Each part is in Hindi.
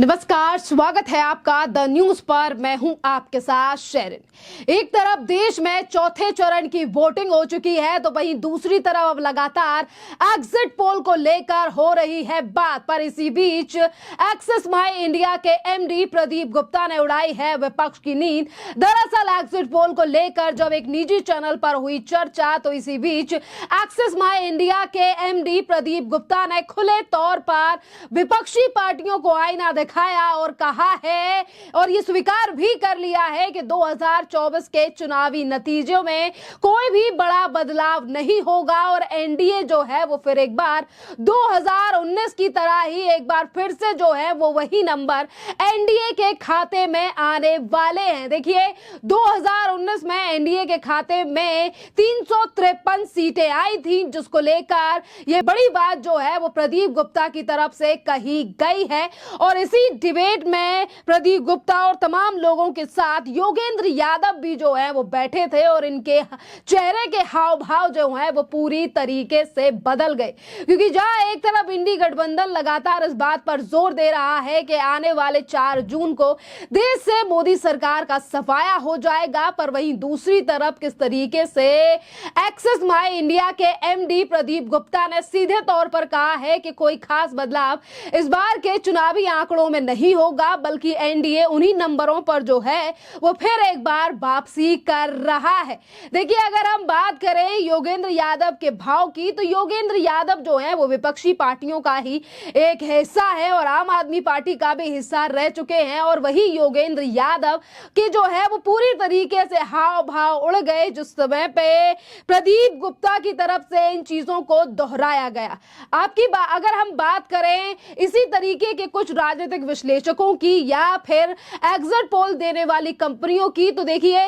नमस्कार, स्वागत है आपका द न्यूज पर। मैं हूं आपके साथ शेरिन। एक तरफ देश में चौथे चरण की वोटिंग हो चुकी है, तो वहीं दूसरी तरफ अब लगातार एग्जिट पोल को लेकर हो रही है बात। पर इसी बीच एक्सिस माई इंडिया के एमडी प्रदीप गुप्ता ने उड़ाई है विपक्ष की नींद। दरअसल एग्जिट पोल को लेकर जब एक निजी चैनल पर हुई चर्चा, तो इसी बीच एक्सिस माई इंडिया के एमडी प्रदीप गुप्ता ने खुले तौर पर विपक्षी पार्टियों को आईना दिखाया और कहा है और ये स्वीकार भी कर लिया है कि 2024 के चुनावी नतीजों में कोई भी बड़ा बदलाव नहीं होगा और एनडीए जो है वो फिर एक बार 2019 की तरह ही एक बार फिर से जो है वो वही नंबर एनडीए के खाते में आने वाले हैं। देखिए, 2019 में एनडीए के खाते में 353 सीटें आई थी, जिसको लेकर ये बड़ी बात जो है वो प्रदीप गुप्ता की तरफ से कही गई है। और इसी डिबेट में प्रदीप गुप्ता और तमाम लोगों के साथ योगेंद्र यादव भी जो है वो बैठे थे और इनके चेहरे के हाव भाव जो है वो पूरी तरीके से बदल गए, क्योंकि जहां एक तरफ इंडी गठबंधन लगातार इस बात पर जोर दे रहा है कि आने वाले 4 जून को देश से मोदी सरकार का सफाया हो जाएगा, पर वहीं दूसरी तरफ किस तरीके से एक्सिस माई इंडिया के एमडी प्रदीप गुप्ता ने सीधे तौर पर कहा है कि कोई खास बदलाव इस बार के चुनावी आंकड़ों में नहीं होगा, बल्कि एनडीए उन्हीं नंबरों पर जो है वो फिर एक बार वापसी कर रहा है। देखिए, अगर हम बात करें योगेंद्र यादव के भाव की, तो योगेंद्र यादव जो है वो विपक्षी पार्टियों का ही एक हिस्सा है और आम आदमी पार्टी का भी हिस्सा रह चुके हैं। और वही योगेंद्र यादव के जो है वो पूरी तरीके से हाव भाव उड़ गए जिस समय पे प्रदीप गुप्ता की तरफ से इन चीजों को दोहराया गया। अगर हम बात करें इसी तरीके के कुछ राजनीतिक विश्लेषकों की या फिर एग्जिट पोल देने वाली कंपनियों की, तो देखिए,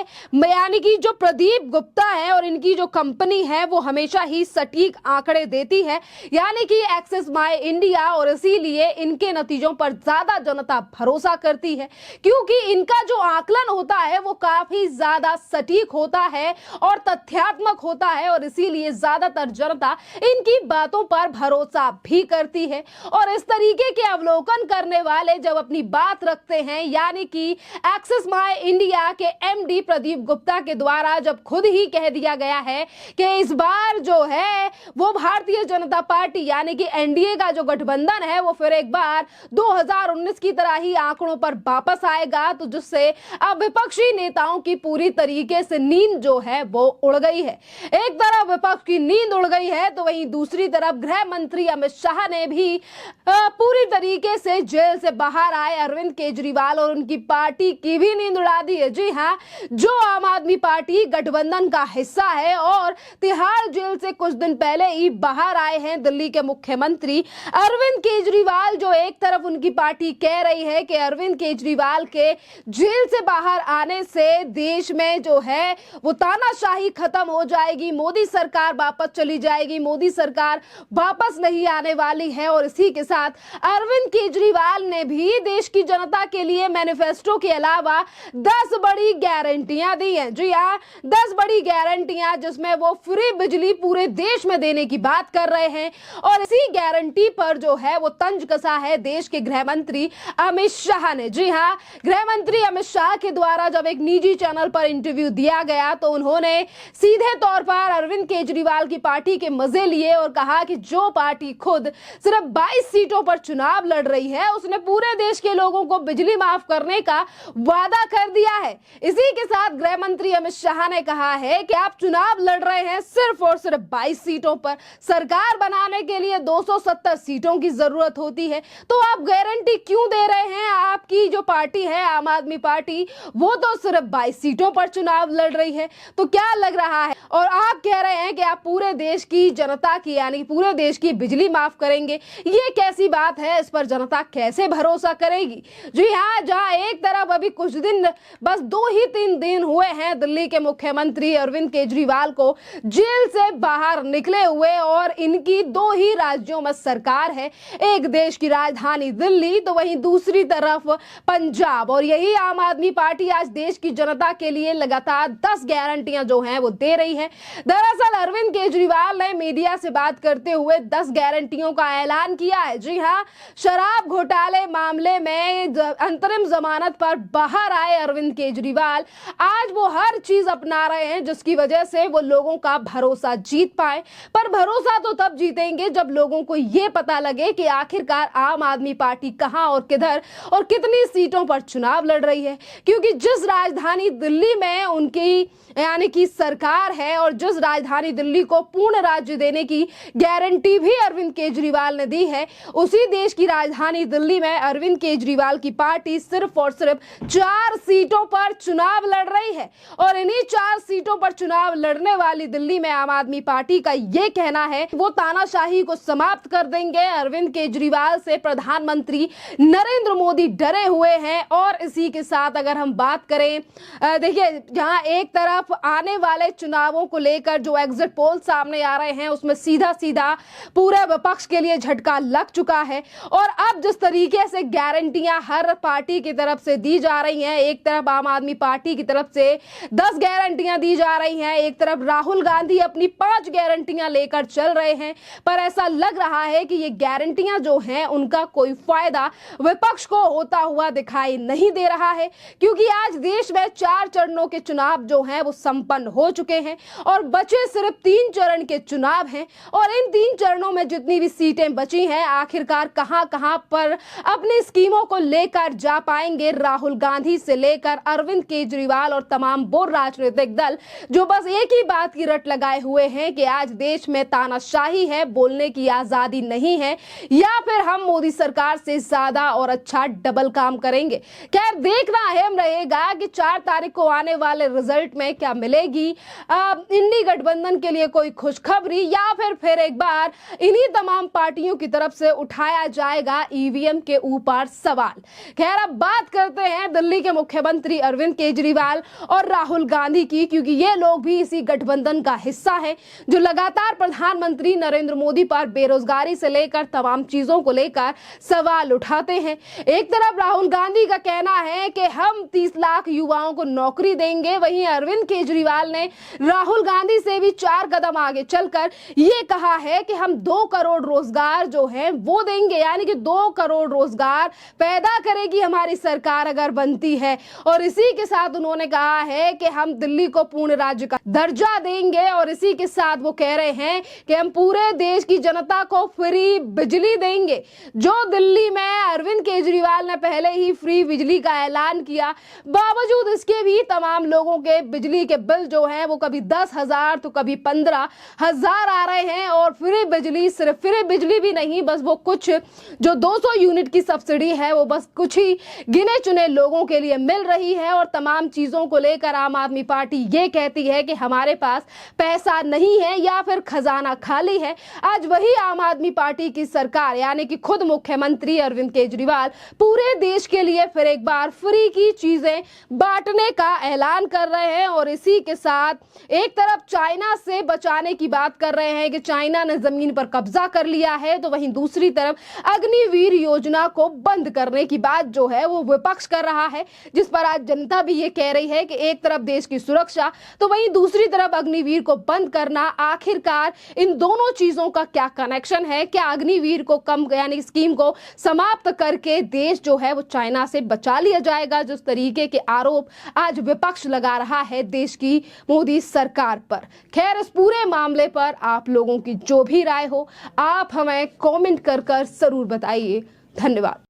यानी कि जो प्रदीप गुप्ता है और इनकी जो कंपनी है वो हमेशा ही सटीक आंकड़े देती है, यानी कि एक्सिस माई इंडिया, और इसीलिए इनके नतीजों पर ज्यादा जनता भरोसा करती है, क्योंकि इनका जो आकलन होता है वो काफी ज्यादा सटीक होता है और तथ्यात्मक होता है, और इसीलिए ज्यादातर जनता इनकी बातों पर भरोसा भी करती है। और इस तरीके के अवलोकन करने वाले जब अपनी बात रखते हैं, यानी कि एक्सिस माई इंडिया के एमडी प्रदीप गुप्ता के द्वारा जब खुद ही कह दिया गया है कि इस बार जो है वो भारतीय जनता पार्टी यानी कि एनडीए का जो गठबंधन है वो फिर एक बार 2019 की तरह ही आंकड़ों पर वापस आएगा, तो जिससे अब विपक्षी नेताओं की पूरी तरीके से नींद जो है वो उड़ गई है। एक तरफ विपक्ष की नींद उड़ गई है, तो वहीं दूसरी तरफ गृह मंत्री अमित शाह ने भी पूरी तरीके से जेल से बाहर आए अरविंद केजरीवाल और उनकी पार्टी की भी नींद उड़ा दी है। जी हां, जो आम आदमी पार्टी गठबंधन का हिस्सा है और तिहाड़ जेल से कुछ दिन पहले ही बाहर आए हैं दिल्ली के मुख्यमंत्री अरविंद केजरीवाल, जो एक तरफ उनकी पार्टी कह रही है कि अरविंद केजरीवाल के जेल से बाहर आने से देश में जो है वो तानाशाही खत्म हो जाएगी, मोदी सरकार वापस चली जाएगी, मोदी सरकार वापस नहीं आने वाली है। और इसी के साथ अरविंद केजरीवाल ने भी देश की जनता के लिए मैनिफेस्टो के अलावा 10 बड़ी गारंटियां दी हैं। जी हां, 10 बड़ी गारंटियां, जिसमें वो फ्री बिजली पूरे देश में देने की बात कर रहे हैं। और इसी गारंटी पर जो है वो तंज कसा है देश के गृह मंत्री अमित शाह ने। जी हां, गृह मंत्री अमित शाह के द्वारा जब एक निजी चैनल पर इंटरव्यू दिया गया, तो उन्होंने सीधे तौर पर अरविंद केजरीवाल की पार्टी के मजे लिए और कहा कि जो पार्टी खुद सिर्फ 22 सीटों पर चुनाव लड़ रही है, उसने पूरे देश के लोगों को बिजली माफ करने का वादा कर दिया है। इसी के साथ गृह मंत्री अमित शाह ने कहा है कि आप चुनाव लड़ रहे हैं सिर्फ और सिर्फ 22 सीटों पर, सरकार बनाने के लिए 270 सीटों की जरूरत होती है, तो आप गारंटी क्यों दे रहे हैं? आपकी जो पार्टी है आम आदमी पार्टी, वो तो सिर्फ 22 सीटों पर चुनाव लड़ रही है, तो क्या लग रहा है? और आप कह रहे हैं कि आप पूरे देश की जनता की यानी पूरे देश की बिजली माफ करेंगे। ये कैसी बात है? इस पर जनता कैसे भरोसा करेगी? जी हाँ, जहां एक तरफ अभी कुछ दिन, बस 2-3 दिन हुए हैं दिल्ली के मुख्यमंत्री अरविंद केजरीवाल को जेल से बाहर निकले हुए और इनकी 2 ही राज्यों में सरकार है, एक देश की राजधानी दिल्ली, तो वहीं दूसरी तरफ पंजाब। और यही आम आदमी पार्टी आज देश की जनता के लिए लगातार 10 गारंटियां जो हैं वो दे रही है। दरअसल अरविंद केजरीवाल ने मीडिया से बात करते हुए 10 गारंटियों का ऐलान किया है। जी हाँ, शराब घोटाले वाले मामले में अंतरिम जमानत पर बाहर आए अरविंद केजरीवाल आज वो हर चीज अपना रहे हैं जिसकी वजह से वो लोगों का भरोसा जीत पाए। पर भरोसा तो तब जीतेंगे जब लोगों को ये पता लगे कि आखिरकार आम आदमी पार्टी कहां और किधर और कितनी सीटों पर चुनाव लड़ रही है। क्योंकि जिस राजधानी दिल्ली में उनकी यानी कि सरकार है और जिस राजधानी दिल्ली को पूर्ण राज्य देने की गारंटी भी अरविंद केजरीवाल ने दी है, उसी देश की राजधानी दिल्ली में अरविंद केजरीवाल की पार्टी सिर्फ और सिर्फ 4 सीटों पर चुनाव लड़ रही है। और इन्हीं 4 सीटों पर चुनाव लड़ने वाली दिल्ली में आम आदमी पार्टी का यह कहना है वो तानाशाही को समाप्त कर देंगे। अरविंद केजरीवाल से प्रधानमंत्री नरेंद्र मोदी डरे हुए हैं। और इसी के साथ अगर हम बात करें, देखिए जहां एक तरफ आने वाले चुनावों को लेकर जो एग्जिट पोल सामने आ रहे हैं उसमें सीधा सीधा पूरे विपक्ष के लिए झटका लग चुका है। और अब जिस तरीके से गारंटियां हर पार्टी की तरफ से दी जा रही हैं, एक तरफ आम आदमी पार्टी की तरफ से 10 गारंटियां दी जा रही हैं, एक तरफ राहुल गांधी अपनी 5 गारंटियां लेकर चल रहे हैं। पर ऐसा लग रहा है कि ये गारंटियां जो हैं उनका कोई फायदा विपक्ष को होता हुआ दिखाई नहीं दे रहा है। क्योंकि आज देश में 4 चरणों के चुनाव जो हैं वो संपन्न हो चुके हैं और बचे सिर्फ 3 चरण के चुनाव हैं। और इन 3 चरणों में जितनी भी सीटें बची हैं आखिरकार कहां पर अपनी स्कीमों को लेकर जा पाएंगे राहुल गांधी से लेकर अरविंद केजरीवाल और तमाम वो राजनीतिक दल जो बस एक ही बात की रट लगाए हुए हैं कि आज देश में तानाशाही है, बोलने की आजादी नहीं है, या फिर हम मोदी सरकार से ज्यादा और अच्छा डबल काम करेंगे। खैर देखना अहम रहेगा कि 4 तारीख को आने वाले रिजल्ट में क्या मिलेगी। इंडी गठबंधन के लिए कोई खुशखबरी या फिर एक बार इन्हीं तमाम पार्टियों की तरफ से उठाया जाएगा ईवीएम के ऊपर सवाल। खैर अब बात करते हैं दिल्ली के मुख्यमंत्री अरविंद केजरीवाल और राहुल गांधी की, क्योंकि ये लोग भी इसी गठबंधन का हिस्सा है जो लगातार प्रधानमंत्री नरेंद्र मोदी पर बेरोजगारी से लेकर तमाम चीजों को लेकर सवाल उठाते हैं। एक तरफ राहुल गांधी का कहना है कि हम 30 लाख युवाओं को नौकरी देंगे, वहीं अरविंद केजरीवाल ने राहुल गांधी से भी 4 कदम आगे चलकर ये कहा है कि हम 2 करोड़ रोजगार जो है वो देंगे, यानी कि 2 करोड़ रोजगार पैदा करेगी हमारी सरकार अगर बनती है। और इसी के साथ उन्होंने कहा है कि हम दिल्ली को पूर्ण राज्य का दर्जा देंगे। और इसी के साथ वो कह रहे हैं कि हम पूरे देश की जनता को फ्री बिजली देंगे। जो दिल्ली में अरविंद केजरीवाल ने पहले ही फ्री बिजली का ऐलान किया, बावजूद इसके भी तमाम लोगों के बिजली के बिल जो है वो कभी 10,000 तो कभी 15,000 आ रहे हैं। और फ्री बिजली सिर्फ फ्री बिजली भी नहीं, बस वो कुछ जो 200 यूनिट की सब्सिडी है वो बस कुछ ही गिने चुने लोगों के लिए मिल रही है। और तमाम चीजों को लेकर आम आदमी पार्टी ये कहती है कि हमारे पास पैसा नहीं है या फिर खजाना खाली है। आज वही आम आदमी पार्टी की सरकार यानी कि खुद मुख्यमंत्री अरविंद केजरीवाल पूरे देश के लिए फिर एक बार फ्री की चीजें बांटने का ऐलान कर रहे हैं। और इसी के साथ एक तरफ चाइना से बचाने की बात कर रहे हैं कि चाइना ने जमीन पर कब्जा कर लिया है, तो वहीं दूसरी तरफ अग्निवीर योजना को बंद करने की बात जो है वो विपक्ष कर रहा है, जिस पर आज जनता भी ये कह रही है कि एक तरफ देश की सुरक्षा तो वहीं दूसरी तरफ अग्निवीर को बंद करना। आखिरकार इन दोनों चीजों का क्या कनेक्शन है? क्या अग्निवीर को कम यानी स्कीम को समाप्त करके देश जो है वो चाइना से बचा लिया जाएगा? जिस तरीके के आरोप आज विपक्ष लगा रहा है देश की मोदी सरकार पर। खैर इस पूरे मामले पर आप लोगों की जो भी राय हो आप हमें कमेंट कर जरूर बताइए। धन्यवाद।